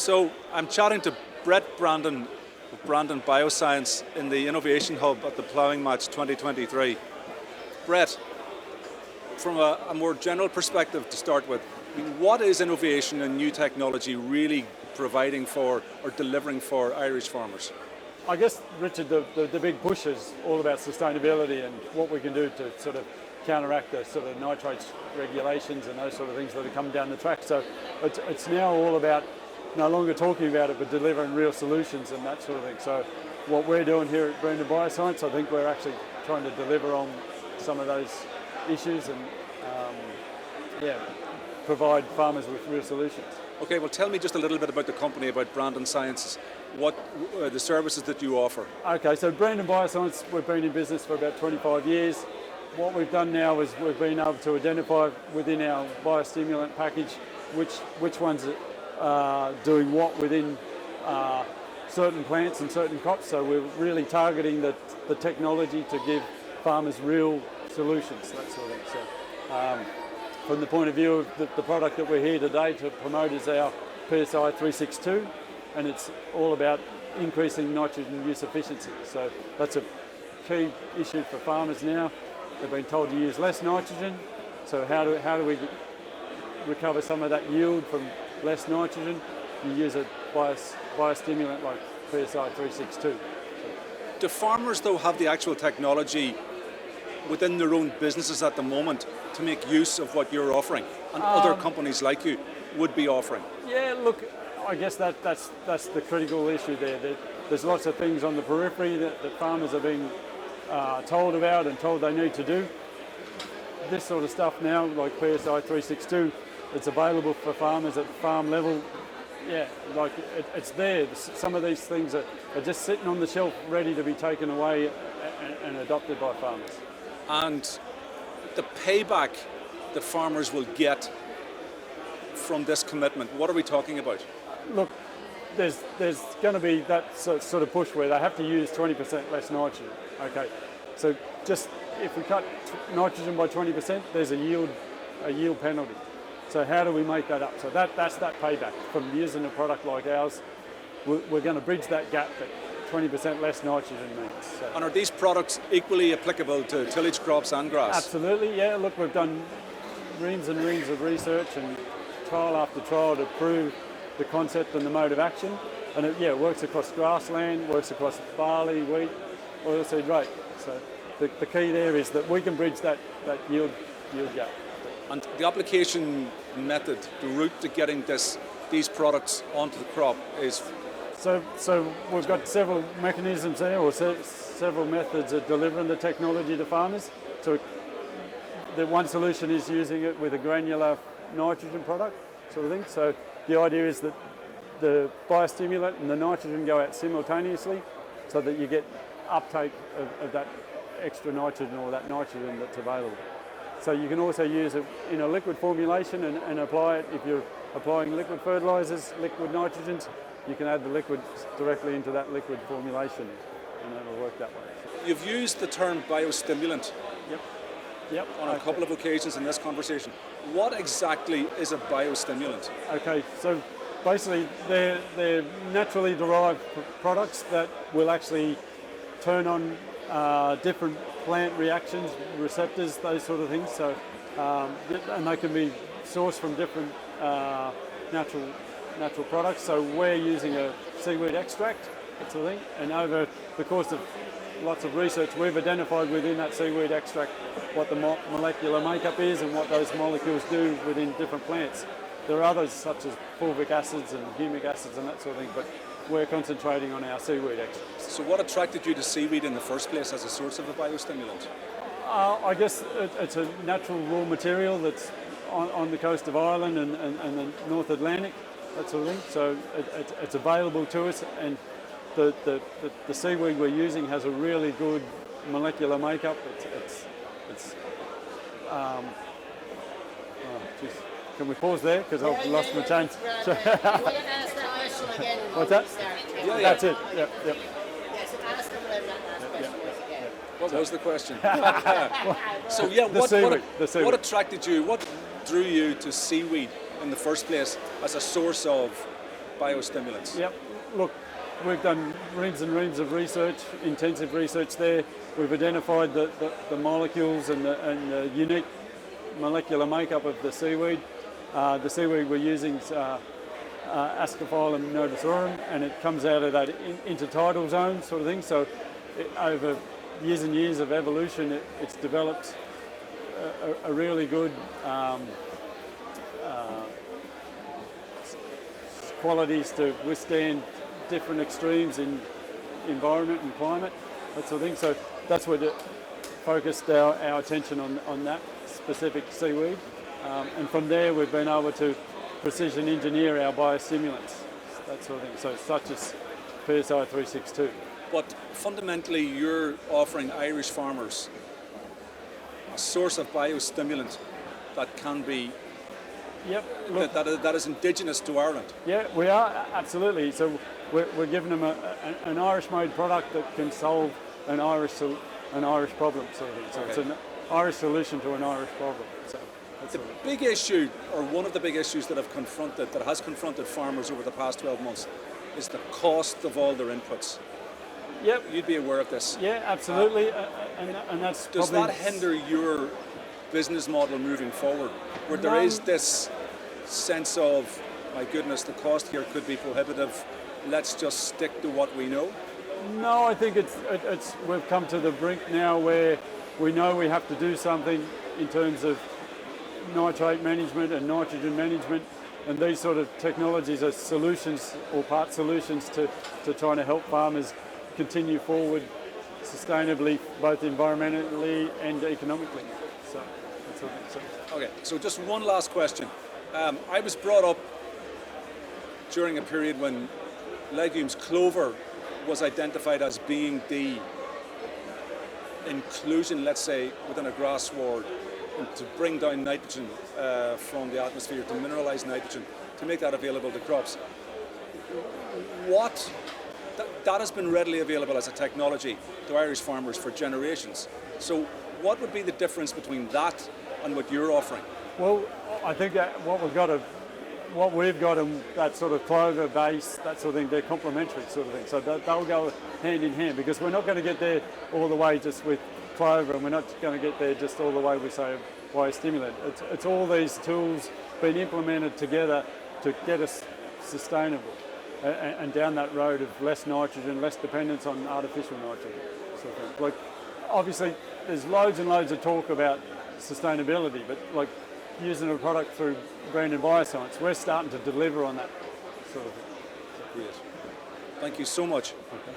So I'm chatting to Brandon of Brandon BioScience in the Innovation Hub at the Ploughing Match 2023. Brett, from a more general perspective to start with, what is innovation and new technology really providing for or delivering for Irish farmers? I guess, Richard, the big push is all about sustainability and what we can do to sort of counteract the sort of nitrates regulations and those sort of things that are coming down the track. So it's now all about no longer talking about it, but delivering real solutions and that sort of thing. So what we're doing here at Brandon BioScience, I think we're actually trying to deliver on some of those issues and provide farmers with real solutions. Okay, well tell me just a little bit about the company, about Brandon Sciences, what the services that you offer. Okay, so Brandon BioScience, we've been in business for about 25 years. What we've done now is we've been able to identify within our biostimulant package which ones are doing what within certain plants and certain crops. So we're really targeting the technology to give farmers real solutions, that sort of thing. So from the point of view of the product that we're here today to promote is our PSI 362, and it's all about increasing nitrogen use efficiency. So that's a key issue for farmers now. They've been told to use less nitrogen. So how do we recover some of that yield from less nitrogen? You use a biostimulant like PSI 362. Do farmers though have the actual technology within their own businesses at the moment to make use of what you're offering and other companies like you would be offering? Yeah, look, I guess that's the critical issue there. There's lots of things on the periphery that farmers are being told about and told they need to do. This sort of stuff now, like PSI 362, it's available for farmers at farm level. Yeah, like it's there. Some of these things are just sitting on the shelf ready to be taken away and adopted by farmers. And the payback the farmers will get from this commitment, what are we talking about? Look, there's going to be that sort of push where they have to use 20% less nitrogen. Okay, so just if we cut nitrogen by 20%, there's a yield penalty. So how do we make that up? So that's that payback from using a product like ours. We're going to bridge that gap that 20% less nitrogen means. So. And are these products equally applicable to tillage crops and grass? Absolutely, yeah. Look, we've done reams and reams of research and trial after trial to prove the concept and the mode of action. And it works across grassland, works across barley, wheat, oilseed rape. So the key there is that we can bridge that yield gap. And the application method, the route to getting these products onto the crop is? So we've got several mechanisms there, or several methods of delivering the technology to farmers. So the one solution is using it with a granular nitrogen product sort of thing. So the idea is that the biostimulant and the nitrogen go out simultaneously so that you get uptake of that extra nitrogen or that nitrogen that's available. So you can also use it in a liquid formulation and apply it. If you're applying liquid fertilisers, liquid nitrogens, you can add the liquid directly into that liquid formulation and it'll work that way. You've used the term biostimulant Yep. on a couple of occasions in this conversation. What exactly is a biostimulant? Okay, so basically they're naturally derived products that will actually turn on different plant reactions, receptors, those sort of things. So, and they can be sourced from different natural products. So we're using a seaweed extract, that sort of thing. And over the course of lots of research, we've identified within that seaweed extract what the molecular makeup is and what those molecules do within different plants. There are others such as fulvic acids and humic acids and that sort of thing, but we're concentrating on our seaweed extracts. So what attracted you to seaweed in the first place as a source of a biostimulant? I guess it's a natural raw material that's on the coast of Ireland and the North Atlantic, that sort of thing. So it's available to us, and the seaweed we're using has a really good molecular makeup. Can we pause there? Because I've lost my chance. You want to ask that question again? What's that? That's it. Yeah. Yeah, so ask them whatever that last question was again. What was the question? So what attracted you, what drew you to seaweed in the first place as a source of biostimulants. Yep. Look, we've done reams and reams of research, intensive research there. We've identified the molecules and the unique molecular makeup of the seaweed. The seaweed we're using is Ascophyllum nodosorum, and it comes out of that intertidal zone sort of thing. So over years and years of evolution, it's developed a really good qualities to withstand different extremes in environment and climate, that sort of thing. So that's what focused our attention on that specific seaweed. And from there we've been able to precision engineer our biostimulants, that sort of thing, so such as PSI 362. But fundamentally, you're offering Irish farmers a source of biostimulant that can be Yep. Look, that is indigenous to Ireland. yeah, we are, absolutely. So we're giving them an Irish-made product that can solve an Irish problem, sort of thing. So it's an Irish solution to an Irish problem. So that's The sort of, big issue, or one of the big issues that has confronted farmers over the past 12 months, is the cost of all their inputs. yep. You'd be aware of this. Yeah, absolutely. And that's Does probably, that hinder your business model moving forward, where there is this sense of, my goodness, the cost here could be prohibitive, let's just stick to what we know? No, I think it's we've come to the brink now where we know we have to do something in terms of nitrate management and nitrogen management, and these sort of technologies are solutions or part solutions to trying to help farmers continue forward sustainably, both environmentally and economically. So that's what it says. Okay, so just one last question. I was brought up during a period when legumes, clover was identified as being the inclusion, let's say, within a grass sward, and to bring down nitrogen from the atmosphere, to mineralise nitrogen, to make that available to crops. That has been readily available as a technology to Irish farmers for generations. So what would be the difference between that and what you're offering? Well, I think that what we've got in that sort of clover base, that sort of thing, they're complementary sort of thing. So they'll go hand in hand, because we're not going to get there all the way just with clover, and we're not going to get there just all the way with, say, biostimulant. It's all these tools being implemented together to get us sustainable and down that road of less nitrogen, less dependence on artificial nitrogen. Sort of thing. Like, obviously, there's loads and loads of talk about sustainability, but like using a product through Brandon BioScience, we're starting to deliver on that sort of thing. Great. Thank you so much. Okay.